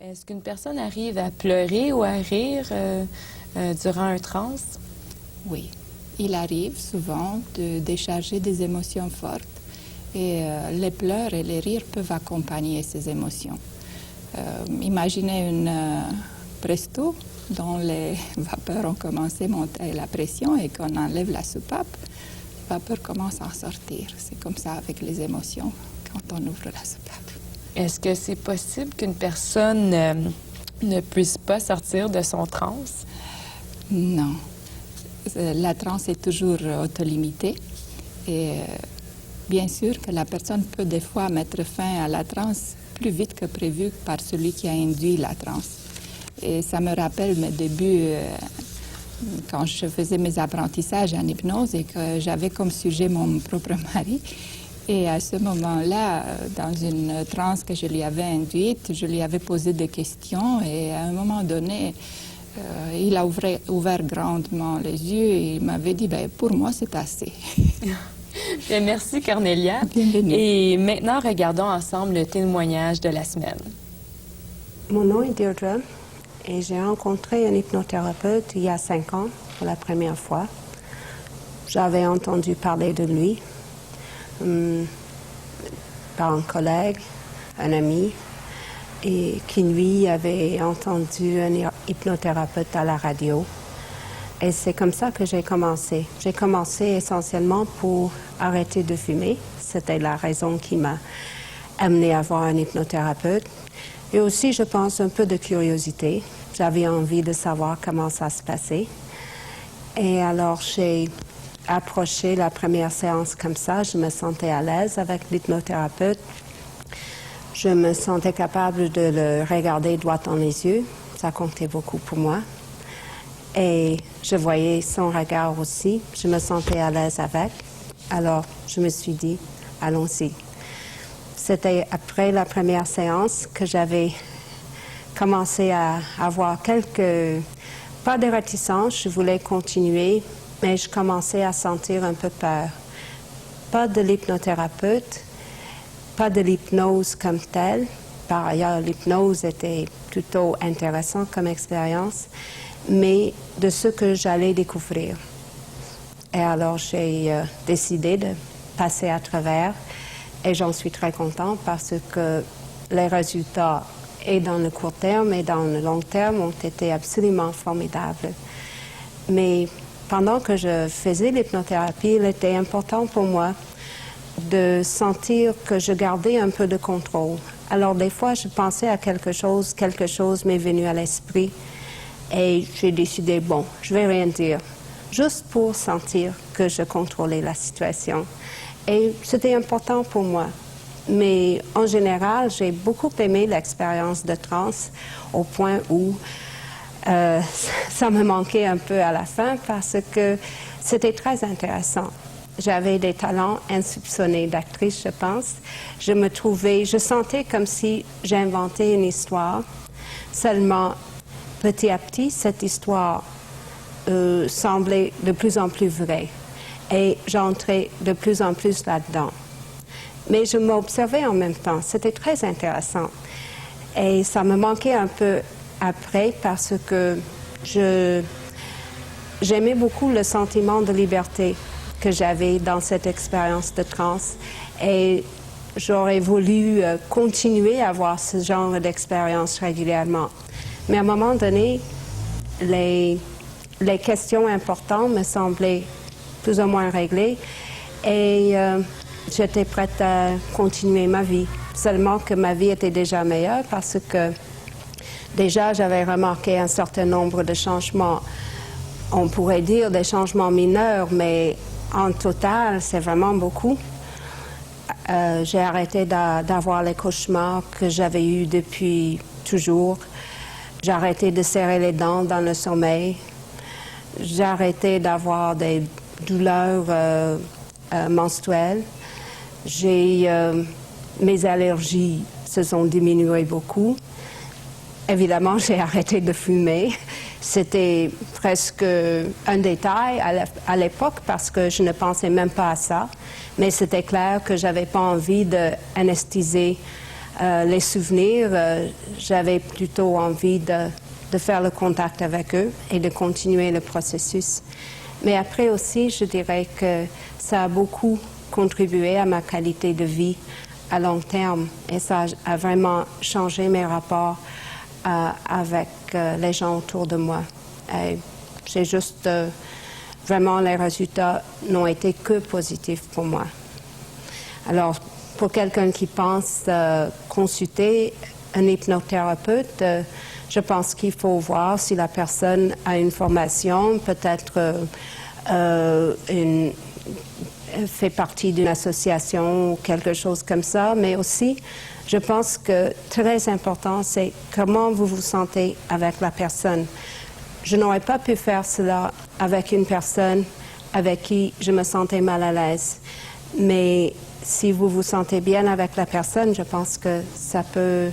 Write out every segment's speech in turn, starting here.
Est-ce qu'une personne arrive à pleurer ou à rire durant un transe? Oui, il arrive souvent de décharger des émotions fortes et les pleurs et les rires peuvent accompagner ces émotions. Imaginez une presto dont les vapeurs ont commencé à monter la pression et qu'on enlève la soupape, les vapeurs commencent à sortir. C'est comme ça avec les émotions quand on ouvre la soupape. Est-ce que c'est possible qu'une personne ne puisse pas sortir de son transe? Non. La transe est toujours autolimitée et bien sûr que la personne peut des fois mettre fin à la transe plus vite que prévu par celui qui a induit la transe. Et ça me rappelle mes débuts quand je faisais mes apprentissages en hypnose et que j'avais comme sujet mon propre mari. Et à ce moment-là, dans une transe que je lui avais induite, je lui avais posé des questions et à un moment donné, il a ouvert grandement les yeux et il m'avait dit, pour moi, c'est assez. Bien, merci, Cornelia. Bienvenue. Et maintenant, regardons ensemble le témoignage de la semaine. Mon nom est Deirdre et j'ai rencontré un hypnothérapeute il y a 5 ans pour la première fois. J'avais entendu parler de lui par un collègue, un ami, et qui lui avait entendu un hypnothérapeute à la radio. Et c'est comme ça que j'ai commencé. J'ai commencé essentiellement pour arrêter de fumer. C'était la raison qui m'a amenée à voir un hypnothérapeute. Et aussi, je pense, un peu de curiosité. J'avais envie de savoir comment ça se passait. Et alors, j'ai approché la première séance comme ça. Je me sentais à l'aise avec l'hypnothérapeute. Je me sentais capable de le regarder droit dans les yeux. Ça comptait beaucoup pour moi. Et je voyais son regard aussi. Je me sentais à l'aise avec. Alors, je me suis dit, allons-y. C'était après la première séance que j'avais commencé à avoir pas de réticence, je voulais continuer, mais je commençais à sentir un peu peur. Pas de l'hypnothérapeute, pas de l'hypnose comme telle. Par ailleurs, l'hypnose était plutôt intéressante comme expérience, mais de ce que j'allais découvrir. Et alors, j'ai décidé de passer à travers et j'en suis très contente parce que les résultats, et dans le court terme et dans le long terme, ont été absolument formidables. Mais pendant que je faisais l'hypnothérapie, il était important pour moi de sentir que je gardais un peu de contrôle. Alors, des fois, je pensais à quelque chose m'est venu à l'esprit et j'ai décidé, bon, je vais rien dire, juste pour sentir que je contrôlais la situation. Et c'était important pour moi. Mais en général, j'ai beaucoup aimé l'expérience de transe au point où ça me manquait un peu à la fin parce que c'était très intéressant. J'avais des talents insoupçonnés d'actrice, je pense. Je sentais comme si j'inventais une histoire. Seulement, petit à petit, cette histoire semblait de plus en plus vraie. Et j'entrais de plus en plus là-dedans. Mais je m'observais en même temps. C'était très intéressant. Et ça me manquait un peu après parce que j'aimais beaucoup le sentiment de liberté que j'avais dans cette expérience de transe. Et j'aurais voulu continuer à avoir ce genre d'expérience régulièrement. Mais à un moment donné, les questions importantes me semblaient plus ou moins réglées et j'étais prête à continuer ma vie. Seulement que ma vie était déjà meilleure parce que déjà j'avais remarqué un certain nombre de changements. On pourrait dire des changements mineurs, mais en total, c'est vraiment beaucoup. J'ai arrêté d'avoir les cauchemars que j'avais eus depuis toujours. J'ai arrêté de serrer les dents dans le sommeil. J'ai arrêté d'avoir des douleurs menstruelles. Mes allergies se sont diminuées beaucoup. Évidemment, j'ai arrêté de fumer. C'était presque un détail à l'époque parce que je ne pensais même pas à ça. Mais c'était clair que je n'avais pas envie d'anesthésier les souvenirs, j'avais plutôt envie de faire le contact avec eux et de continuer le processus. Mais après aussi, je dirais que ça a beaucoup contribué à ma qualité de vie à long terme et ça a vraiment changé mes rapports avec les gens autour de moi. J'ai juste vraiment les résultats n'ont été que positifs pour moi. Alors, pour quelqu'un qui pense consulter un hypnothérapeute, je pense qu'il faut voir si la personne a une formation, peut-être fait partie d'une association ou quelque chose comme ça, mais aussi, je pense que très important, c'est comment vous vous sentez avec la personne. Je n'aurais pas pu faire cela avec une personne avec qui je me sentais mal à l'aise, mais si vous vous sentez bien avec la personne, je pense que ça peut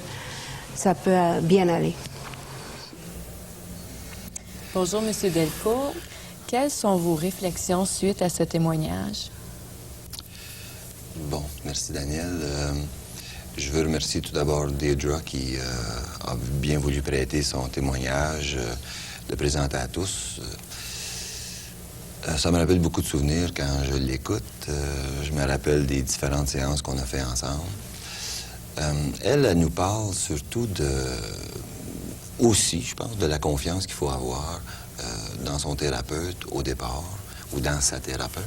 bien aller. Bonjour, M. Delcourt. Quelles sont vos réflexions suite à ce témoignage? Bon, merci Daniel. Je veux remercier tout d'abord Deirdre qui a bien voulu prêter son témoignage, le présenter à tous. Ça me rappelle beaucoup de souvenirs quand je l'écoute. Je me rappelle des différentes séances qu'on a fait ensemble. Elle nous parle surtout aussi, je pense, de la confiance qu'il faut avoir dans son thérapeute au départ, ou dans sa thérapeute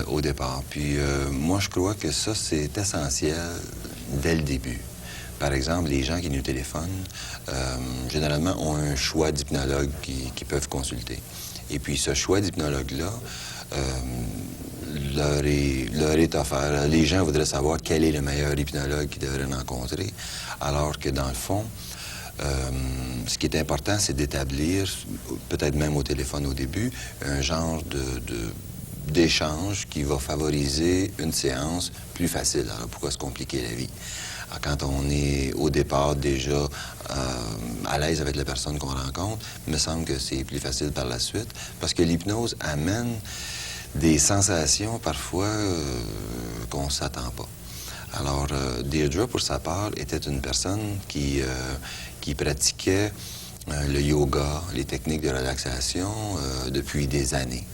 au départ. Puis moi, je crois que ça, c'est essentiel dès le début. Par exemple, les gens qui nous téléphonent, généralement, ont un choix d'hypnologue qui peuvent consulter. Et puis, ce choix d'hypnologue-là leur est offert. Les gens voudraient savoir quel est le meilleur hypnologue qu'ils devraient rencontrer, alors que, dans le fond, ce qui est important, c'est d'établir, peut-être même au téléphone au début, un genre d'échange qui va favoriser une séance plus facile. Alors, pourquoi se compliquer la vie? Alors, quand on est au départ déjà à l'aise avec la personne qu'on rencontre, il me semble que c'est plus facile par la suite, parce que l'hypnose amène des sensations parfois qu'on ne s'attend pas. Alors, Deirdre, pour sa part, était une personne qui pratiquait le yoga, les techniques de relaxation depuis des années.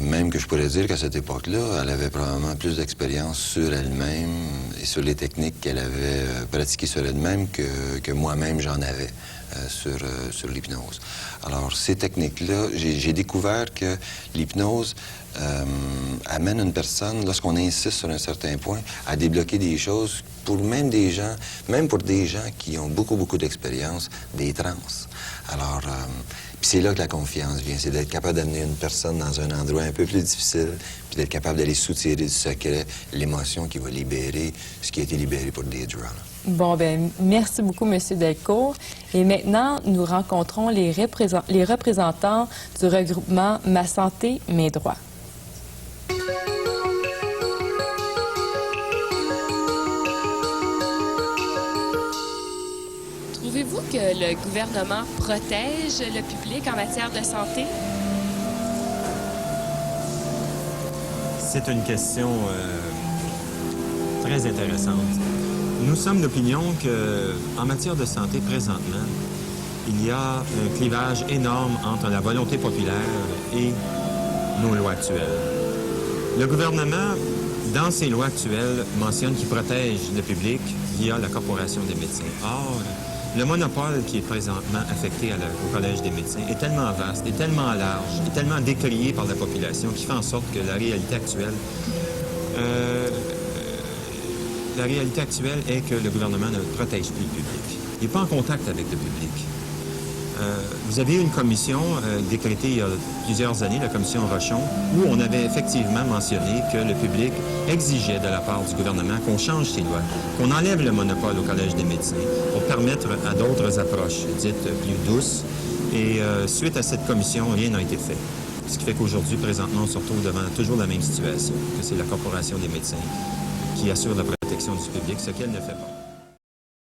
Même que je pourrais dire qu'à cette époque-là, elle avait probablement plus d'expérience sur elle-même et sur les techniques qu'elle avait pratiquées sur elle-même que moi-même j'en avais sur l'hypnose. Alors, ces techniques-là, j'ai découvert que l'hypnose amène une personne, lorsqu'on insiste sur un certain point, à débloquer des choses pour même pour des gens qui ont beaucoup d'expérience, des transes. Alors, puis c'est là que la confiance vient, c'est d'être capable d'amener une personne dans un endroit un peu plus difficile, puis d'être capable d'aller soutirer du secret l'émotion qui va libérer ce qui a été libéré pour Deirdre. Bon, bien, merci beaucoup, M. Delcourt. Et maintenant, nous rencontrons les représentants du regroupement Ma Santé, Mes Droits. Trouvez-vous que le gouvernement protège le public en matière de santé? C'est une question très intéressante. Nous sommes d'opinion qu'en matière de santé, présentement, il y a un clivage énorme entre la volonté populaire et nos lois actuelles. Le gouvernement, dans ses lois actuelles, mentionne qu'il protège le public via la Corporation des médecins. Or, le monopole qui est présentement affecté au Collège des médecins est tellement vaste, est tellement large, est tellement décrié par la population qui fait en sorte que la réalité actuelle est que le gouvernement ne protège plus le public. Il n'est pas en contact avec le public. Vous avez eu une commission décrétée il y a plusieurs années, la commission Rochon, où on avait effectivement mentionné que le public exigeait de la part du gouvernement qu'on change ses lois, qu'on enlève le monopole au Collège des médecins pour permettre à d'autres approches dites plus douces. Et suite à cette commission, rien n'a été fait. Ce qui fait qu'aujourd'hui, présentement, on se retrouve devant toujours la même situation, que c'est la Corporation des médecins qui assure la protection du public, ce qu'elle ne fait pas.